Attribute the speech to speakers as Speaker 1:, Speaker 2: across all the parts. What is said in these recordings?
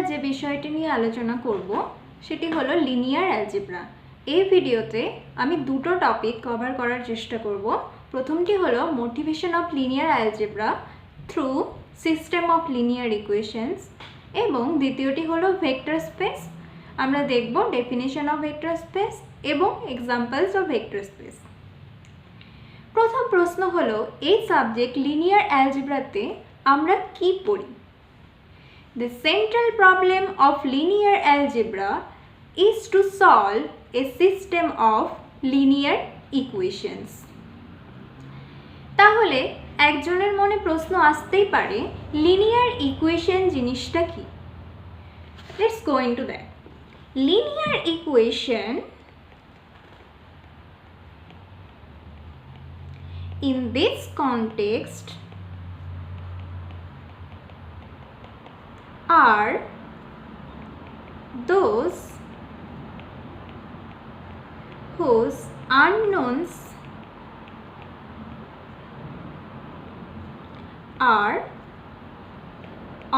Speaker 1: যে বিষয়টি নিয়ে আলোচনা করব সেটি হলো লিনিয়ার অ্যালজেব্রা। এই ভিডিওতে আমি দুটো টপিক কভার করার চেষ্টা করব। প্রথমটি হলো motivation of linear algebra through system of linear equations এবং দ্বিতীয়টি হলো ভেক্টর স্পেস। আমরা দেখব ডেফিনেশন অফ ভেক্টর স্পেস এবং এক্সাম্পলস অফ ভেক্টর স্পেস। প্রথম প্রশ্ন হলো, এই সাবজেক্ট লিনিয়ার অ্যালজেব্রাতে আমরা কি পড়ি? The central problem of linear algebra is to solve a system of linear equations. তাহলে একজনের মনে প্রশ্ন আসতেই পারে, লিনিয়ার ইকুয়েশন জিনিসটা কি? Let's go into that. Linear equation in this context are those whose unknowns are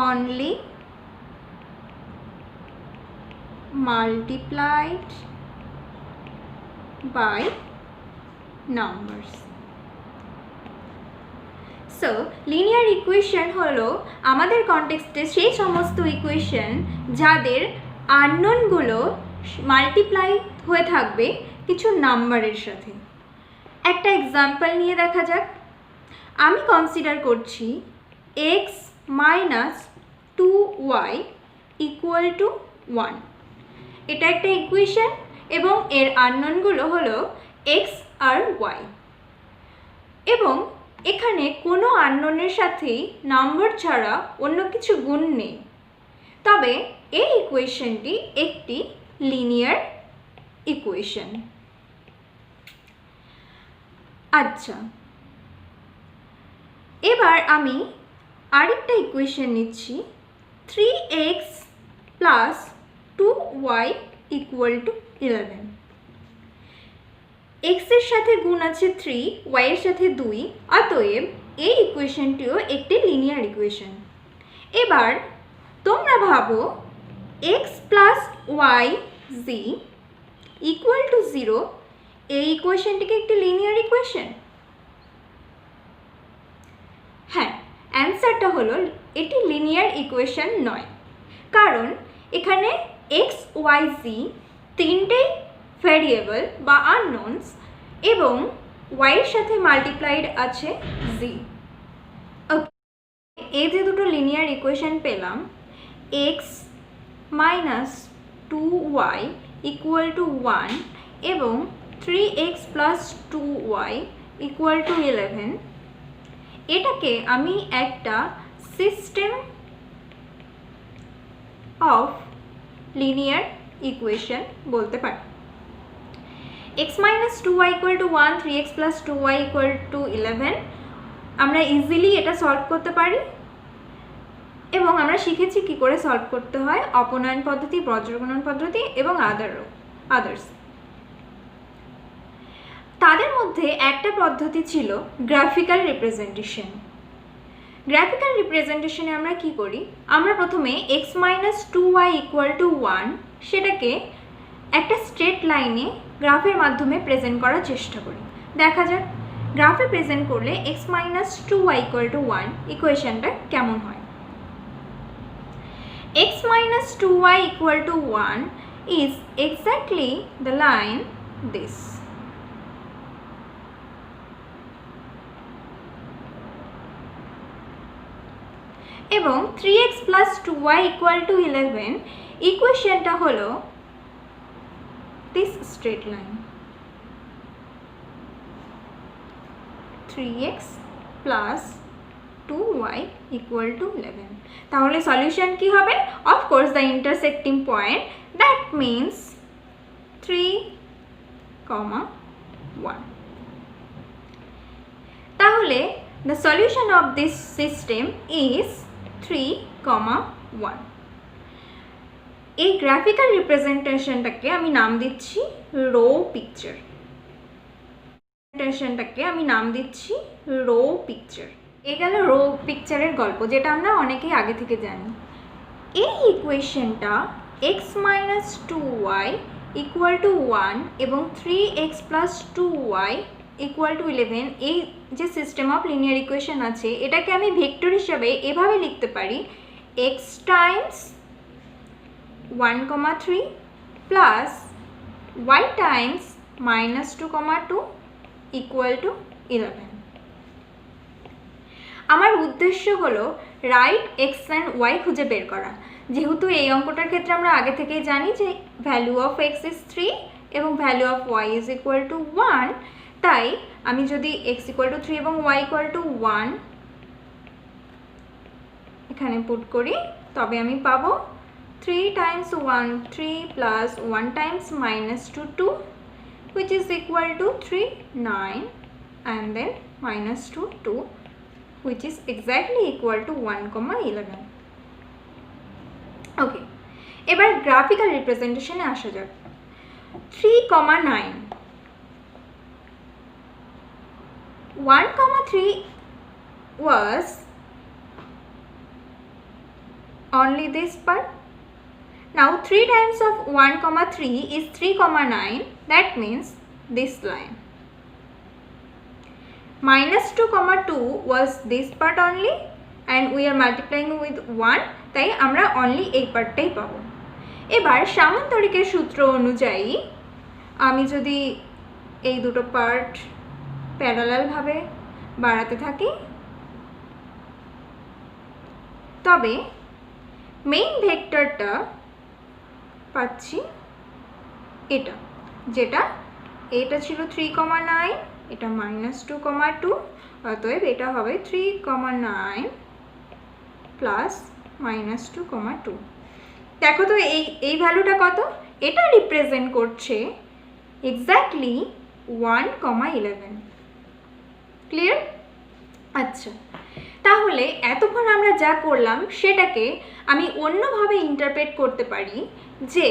Speaker 1: only multiplied by numbers. So linear equation হলো আমাদের কনটেক্সটে সেই সমস্ত ইকুয়েশন যাদের আননোনগুলো মাল্টিপ্লাই হয়ে থাকবে কিছু নাম্বারের সাথে। একটা এক্সাম্পল নিয়ে দেখা যাক। আমি কনসিডার করছি x minus 2y equal to 1। এটা একটা ইকুয়েশন এবং এর আননোনগুলো হলো x আর y, এবং এখানে কোনো আননোনের সাথেই নম্বর ছাড়া অন্য কিছু গুণ নেই। তবে এই ইকুয়েশনটি একটি লিনিয়ার ইকুয়েশন। আচ্ছা, এবার আমি আরেকটা ইকুয়েশন নিচ্ছি, 3x plus 2y equal to 11। x এর সাথে গুণ আছে 3, y এর সাথে 2, অতএব এই ইকুয়েশনটিও একটি লিনিয়ার ইকুয়েশন। এবার তোমরা ভাবো x plus y z equal to 0, এই ইকুয়েশনটিকে একটি লিনিয়ার ইকুয়েশন? হ্যাঁ, অ্যান্সারটা হলো এটি লিনিয়ার ইকুয়েশন নয়, কারণ এখানে x, y, z তিনটেই ভ্যারিয়েবল বা আননোনস এবং y এর সাথে মাল্টিপ্লাইড আছে z। ওকে, এই যে দুটো লিনিয়ার ইকুয়েশন পেলাম, x minus 2y equal to 1 এবং 3x plus 2y equal to 11, এটাকে আমি একটা সিস্টেম অফ লিনিয়ার ইকুয়েশন বলতে পারি। x minus 2y equal to 1, 3x plus 2y equal to 11, আমরা ইজিলি এটা সলভ করতে পারি এবং আমরা শিখেছি কি করে সলভ করতে হয়, অপনয়ন পদ্ধতি, বজ্রগুণন পদ্ধতি এবং আদার্স। তাদের মধ্যে একটা পদ্ধতি ছিল গ্রাফিক্যাল রিপ্রেজেন্টেশন। গ্রাফিক্যাল রিপ্রেজেন্টেশনে আমরা কি করি, আমরা প্রথমে x minus 2y equal to 1 সেটাকে একটা স্ট্রেট লাইনে গ্রাফের মাধ্যমে প্রেজেন্ট করার চেষ্টা করি। দেখা যাক গ্রাফে প্রেজেন্ট করলে x minus 2y equal to 1 ইকুয়েশনটা কেমন হয়। x minus 2y equal to 1 is exactly the line this. এবং 3x plus 2y equal to 11 ইকুয়েশনটা হলো this straight line, 3x plus 2y equal to 11. তাহলে সলিউশন কি হবে? Of course the intersecting point, that means 3, 1। তাহলে the solution of this system is 3, 1। এই graphical রিপ্রেজেন্টেশনটাকে আমি নাম দিচ্ছি রো পিকচার। এ গেল রো পিকচারের গল্প, যেটা আমরা অনেকেই আগে থেকে জানি। এই ইকুয়েশনটা x minus 2y equal to 1 এবং 3x plus 2y equal to 11, এই যে সিস্টেম অফ লিনিয়ার ইকুয়েশন আছে এটাকে আমি ভেক্টর হিসাবে এভাবে লিখতে পারি x Times 1,3 plus y Times minus 2,2 equal to 11। আমার উদ্দেশ্য হলো রাইট এক্স অ্যান্ড ওয়াই খুঁজে বের করা। যেহেতু এই অঙ্কটার ক্ষেত্রে আমরা আগে থেকেই জানি যে ভ্যালু অফ এক্স ইজ 3 এবং value of y is equal to 1, তাই আমি যদি এক্স ইকুয়াল টু 3 এবং ওয়াই ইকুয়াল টু 1 এখানে পুট করি তবে আমি পাবো 3 Times 1 3 plus 1 Times minus 2 2 which is equal to 3 9 and then minus 2 2 which is exactly equal to 1,11. Okay, এবার গ্রাফিক্যাল রিপ্রেজেন্টেশনে আসা যাক। 3,9 1,3 was only this part. Now 3 times of 1,3 is 3,9, that means this line. Minus 2,2 was this part only and we are multiplying with 1, তাই আমরা only এই পার্টটাই পাবো। এবার সামান্তরিকের সূত্র অনুযায়ী আমি যদি এই দুটো পার্ট প্যারালাল ভাবে বাড়াতে থাকি তবে মেইন ভেক্টরটা পাচ্ছি এটা, যেটা এটা ছিল 3,9, এটা মাইনাস 2,2, অতএব এটা হবে 3,9 প্লাস মাইনাস 2,2। দেখো তো এই ভ্যালুটা কত, এটা রিপ্রেজেন্ট করছে এক্স্যাক্টলি 1,11। ক্লিয়ার? আচ্ছা, তাহলে এতক্ষণ আমরা যা করলাম সেটাকে আমি অন্যভাবে ইন্টারপ্রেট করতে পারি যে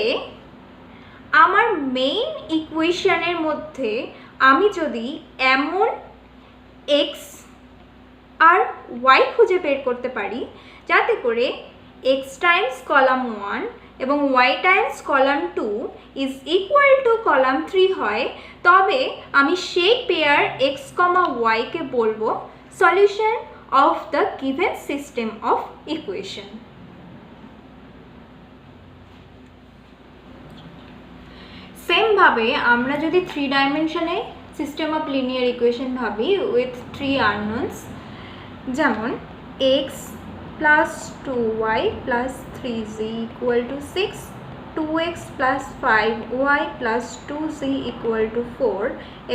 Speaker 1: আমার মেইন ইকুয়েশনের মধ্যে আমি যদি এমন এক্স আর ওয়াই খুঁজে বের করতে পারি যাতে করে এক্স টাইমস কলাম 1 এবং y times column 2 is equal to column 3 হয়, তবে আমি সেই পেয়ার এক্স কমা ওয়াইকে বলবো solution of the given system of equation. Same ভাবে আমরা যদি 3 ডাইমেনশনে সিস্টেম অফ লিনিয়ার ইকুয়েশন ভাবি উইথ 3 আননোনস, যেমন x plus 2y plus 3z equal to 6, 2x plus 5y plus 2z equal to 4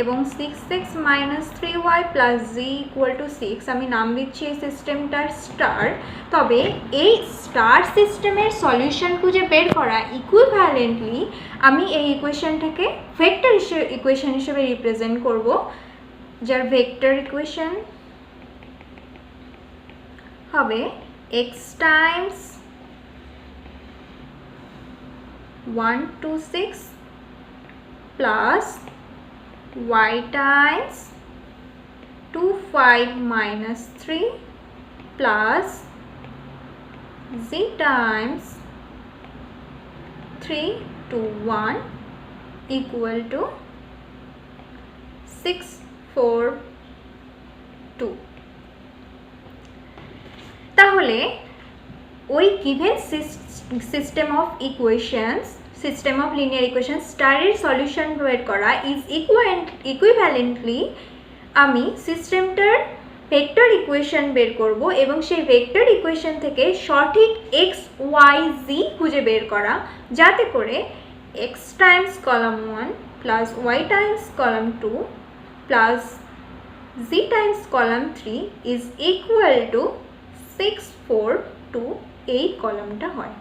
Speaker 1: এবং 6x minus 3y plus z equal to 6, আমি নাম দিচ্ছি এই সিস্টেমটার স্টার। তবে এই স্টার সিস্টেমের সলিউশন খুঁজে বের করা ইকুইভ্যালেন্টলি আমি এই ইকুয়েশনটাকে ভেক্টর ইকুয়েশন হিসেবে রিপ্রেজেন্ট করব, যার ভেক্টর ইকুয়েশন হবে x Times 1 2 6 plus y times 2 5 minus 3 plus z times 3 2 1 equal to 6 4 2। তাহলে ওই given system of equations, system of linear equations স্টারের সলিউশন বের করা ইজ ইকুইভ্যালেন্টলি আমি সিস্টেমটার ভেক্টর ইকুয়েশন বের করব এবং সেই ভেক্টর ইকুয়েশন থেকে সঠিক এক্স ওয়াই জি খুঁজে বের করা, যাতে করে x times column 1 plus y times column 2 plus z times column 3 is equal to 6 4 2 এই কলামটা হয়।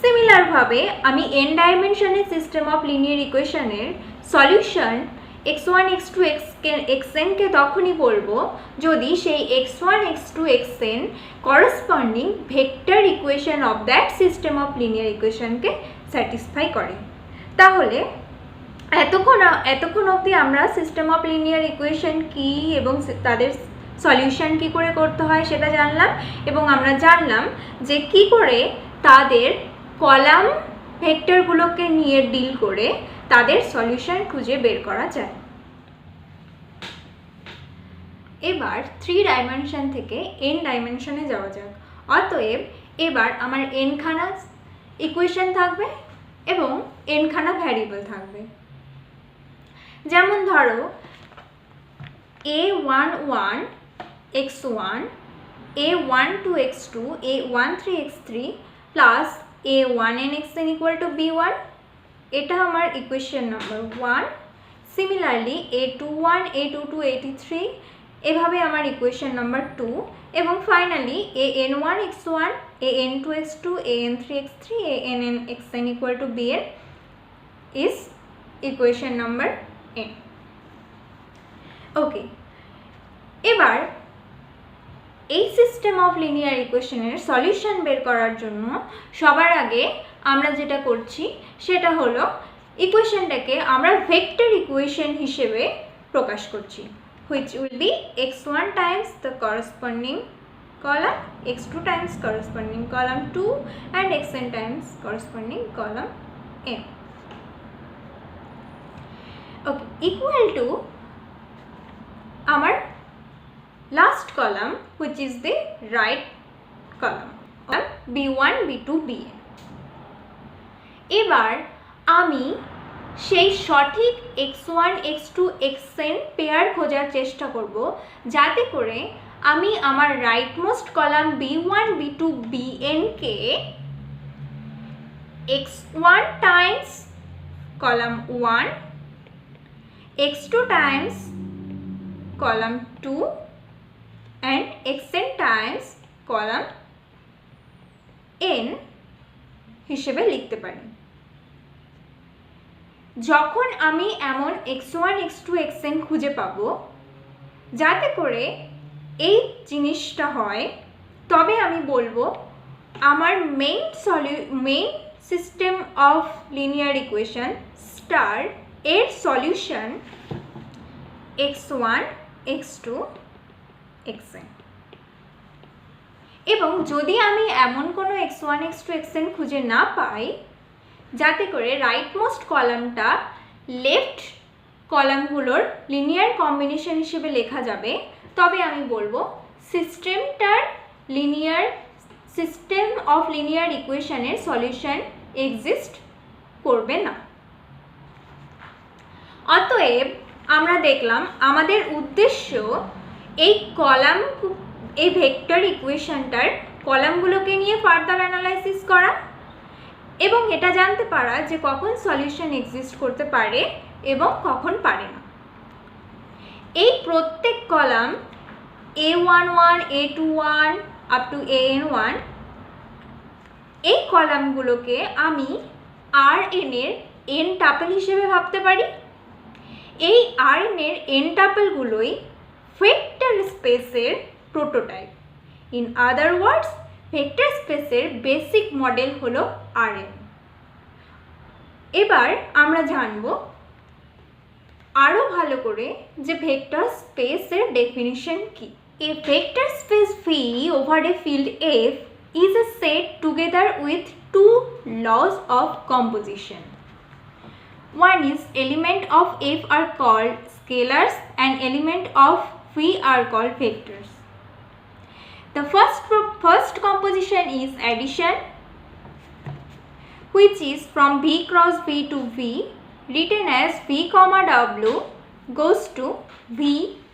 Speaker 1: সিমিলারভাবে আমি n ডাইমেনশনের সিস্টেম অফ লিনিয়ার ইকুয়েশনের সলিউশন x1 x2 xn কে তখনই বলবো যদি সেই x1 x2 xn corresponding vector equation of that system of linear ইকুয়েশনকে স্যাটিসফাই করে। তাহলে এতক্ষণ অবধি আমরা সিস্টেম অফ লিনিয়ার ইকুয়েশন কী এবং তাদের সলিউশন কি করে করতে হয় সেটা জানলাম, এবং আমরা জানলাম যে কি করে তাদের কলাম ভেক্টরগুলোকে নিয়ে ডিল করে তাদের সলিউশন খুঁজে বের করা যায়। এবার 3 ডাইমেনশন থেকে n ডাইমেনশনে যাওয়া যাক। অতএব এবার আমার n খানা ইকুয়েশন থাকবে এবং n খানা ভ্যারিয়েবল থাকবে। যেমন ধরো a11 x1 a12 x2 a13 x3 plus a1n xn equal to b1, এটা আমার equation number 1। Similarly a21 a22 a23 এভাবে আমার ইকুয়েশন নাম্বার 2, এবং finally an1 x1 an2 x2 an3 x3 ann xn equal to bn is equation number n. ওকে, এবার এই system of linear ইকুয়েশনের solution বের করার জন্য সবার আগে আমরা যেটা করছি সেটা হলো ইকুয়েশনটাকে আমরা ভেক্টর ইকুয়েশন হিসেবে প্রকাশ করছি, which will be x1 times the corresponding column, x2 times corresponding column 2 and xn times corresponding column n. Okay, equal to our last column which is the right column b1 b2 bn. এবার আমি সেই সঠিক x1 x2 xn pair খোঁজার চেষ্টা করব যাতে করে আমি আমার rightmost column b1 b2 bn কে x1 times column 1 x2 times column 2 and xn times column n হিসেবে লিখতে পারি। যখন আমি এমন x1 x2 xn খুঁজে পাবো যাতে করে এই জিনিসটা হয়, তবে আমি বলবো আমার main system of linear equation star এর সলিউশন x1 x2 xn। এবং যদি আমি এমন কোনো x1 x2 xn খুঁজে না পাই যাতে করে রাইটমোস্ট কলামটা লেফট কলামগুলোর লিনিয়ার কম্বিনেশন হিসেবে লেখা যাবে, তবে আমি বলবো সিস্টেম অফ লিনিয়ার ইকুয়েশনের সলিউশন এক্সিস্ট করবে না। অতএব আমরা দেখলাম আমাদের উদ্দেশ্য এই ভেক্টর ইকুয়েশনটার কলামগুলোকে নিয়ে ফার্দার অ্যানালাইসিস করা এবং এটা জানতে পারা যে কখন সলিউশন এক্সিস্ট করতে পারে এবং কখন পারে না। এই প্রত্যেক column a11 a21 up to an1 এই কলামগুলোকে আমি Rn এর n টাপল হিসেবে ভাবতে পারি। এই Rn এর n টাপলগুলোই ভেক্টর স্পেসের prototype. In other words vector স্পেসের বেসিক মডেল হলো Rn। এবার আমরা জানব আরো ভালো করে যে ভেক্টর স্পেসের ডেফিনিশন কি। A vector space V over a field F is a set together with two laws of composition. One is element of F are called scalars and element of V are called vectors. The first composition is addition, which is from V cross V to V, written as V comma W goes to V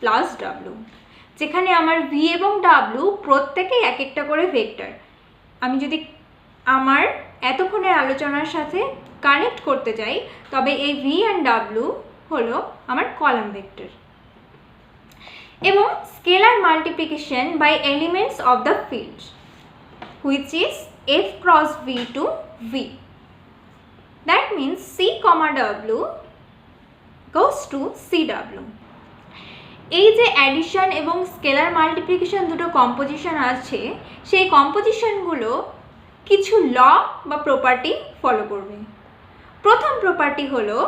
Speaker 1: plus W, যেখানে আমার V এবং W প্রত্যেকেই এক একটা করে vector. আমি যদি আমার এতক্ষণের আলোচনার সাথে কানেক্ট করতে চাই তবে এই V and W হলো আমার কলাম ভেক্টর। এবং scalar multiplication by elements of the field which is F cross V to V. That means C comma W goes to CW. এই যে অ্যাডিশন এবং স্কেলার মাল্টিপ্লিকেশন দুটো কম্পোজিশন আছে, সেই কম্পোজিশনগুলো কিছু ল বা প্রপার্টি ফলো করবে। প্রথম প্রপার্টি হলো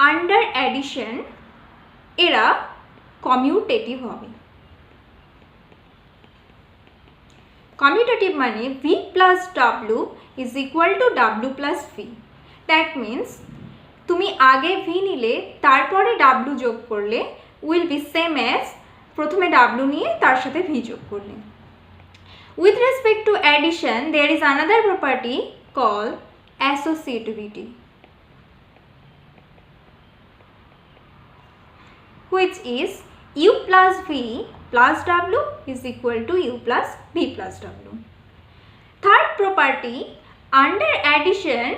Speaker 1: আন্ডার অ্যাডিশন এরা কমিউটেটিভ হবে। কমিউটেটিভ মানে v plus W is equal to W plus V. That means তুমি আগে ভি নিলে তারপরে ডাব্লু যোগ করলে উইল বি সেম অ্যাজ প্রথমে ডাব্লু নিয়ে তার সাথে ভি যোগ করলে। With respect to addition there is another property call associativity, which is u plus v plus w is equal to u plus v plus w. Third property, under addition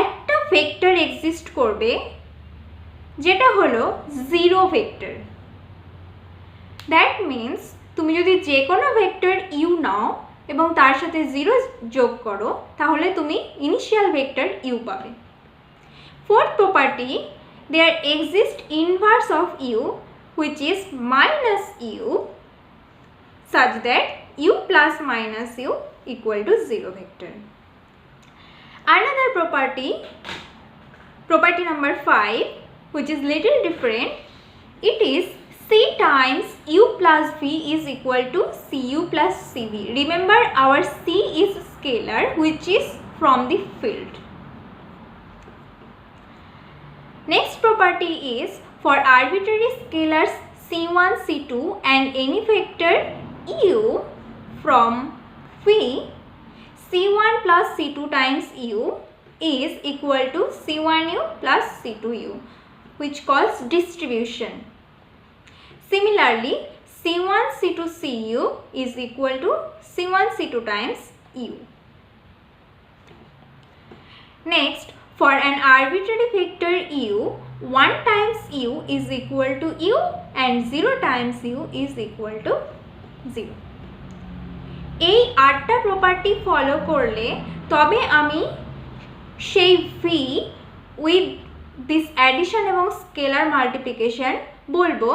Speaker 1: একটা vector exist করবে যেটা হলো zero vector. That means তুমি যদি যে কোনো vector you নাও এবং তার সাথে জিরো যোগ করো তাহলে তুমি ইনিশিয়াল ভেক্টর ইউ পাবে। Fourth property, there exists inverse of u which is minus u such that u plus minus u equal to 0 vector. Another property number 5, which is little different, it is c times u plus v is equal to cu plus cv. Remember, our c is scalar which is from the field. Next property is for arbitrary scalars c1, c2 and any vector u from v, c1 plus c2 times u is equal to c1u plus c2u, which calls distribution. Similarly, c1, c2, cu is equal to c1, c2 times u. Next, for an arbitrary vector u, 1 times u is equal to u and 0 times u is equal to 0. এই 8টা property follow করলে তবে আমি সেই V with this addition এবং scalar multiplication বলবো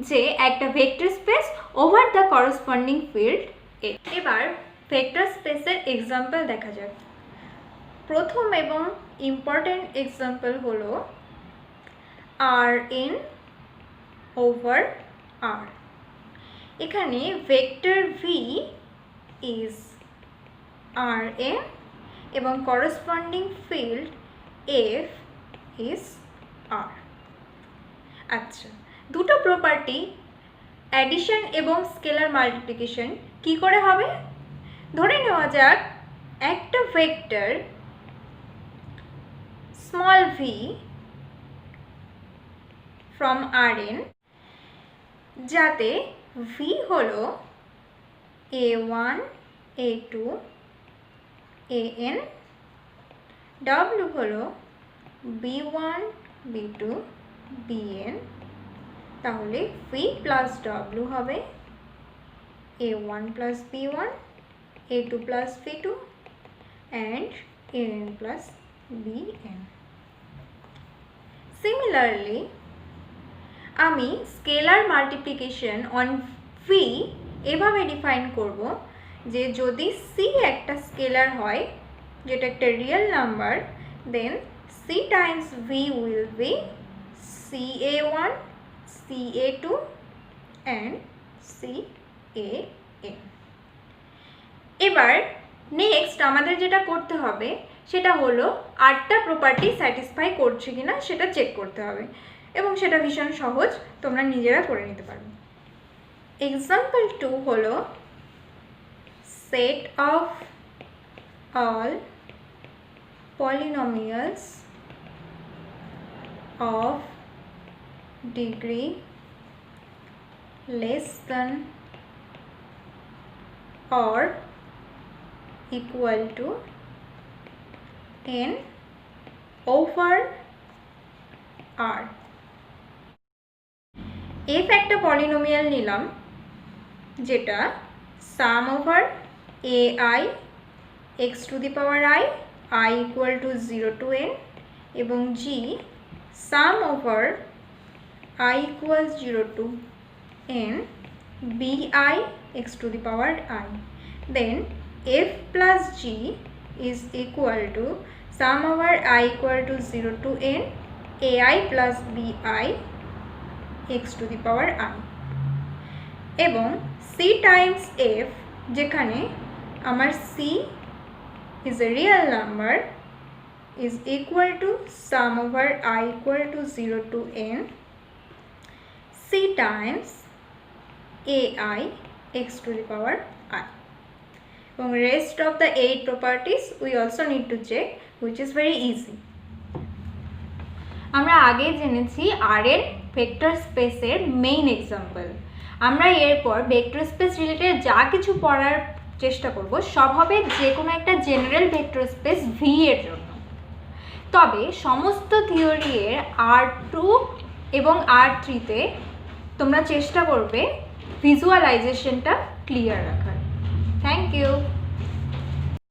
Speaker 1: যে একটা vector space over the corresponding field এ। এবার ভেক্টর স্পেসের এক্সাম্পল দেখা যাক। প্রথম এবং ইম্পর্টেন্ট এক্সাম্পল হলো Rn ওভার R। এখানে ভেক্টর v ইজ Rn এবং corresponding field F is R। আচ্ছা, দুটো প্রপার্টি অ্যাডিশন এবং স্কেলার মাল্টিপ্লিকেশন কি করে হবে? ধরে নেওয়া যাক একটা vector small v from Rn যাতে v হলো a1, a2, an, w হলো b1, b2, bn, তাহলে v plus w হবে a1 plus b1, a2 plus b2 and an plus bn. Similarly, আমি স্কেলার মাল্টিপ্লিকেশন অন ভি এভাবে define করব যে যদি সি একটা স্কেলার হয় যেটা একটা real number, then c times v will be CA1, CA2 and CAN. এবার নেক্সট আমাদের যেটা করতে হবে সেটা হলো 8টা প্রপার্টি স্যাটিসফাই করছে কিনা সেটা চেক করতে হবে এবং সেটা ভীষণ সহজ, তোমরা নিজেরা করে নিতে পারবে। এক্সাম্পল 2 হলো set of all polynomials of degree less than or equal to n over r. f একটা পলিনোমিয়াল নিলাম যেটা sum over ai x to the power I equal to 0 to n এবং g sum over I equals 0 to n bi x to the power I. Then f plus g is equal to sum over I equal to 0 to n ai plus bi x to the power I. এবং c times f যেখানে আমার c is a real number is equal to sum over I equal to 0 to n c times ai x to the power I. এবং rest of the 8 properties we also need to check, which is very easy. আমরা আগে জেনেছি আর এর vector স্পেসের main example. আমরা এরপর vector space related যা কিছু পড়ার চেষ্টা করব সব হবে যে কোনো একটা জেনারেল ভেক্টর স্পেস ভি এর জন্য। তবে সমস্ত থিওরি এর R2 এবং R3-তে তোমরা চেষ্টা করবে ভিজুয়ালাইজেশনটা ক্লিয়ার রাখার। Thank you.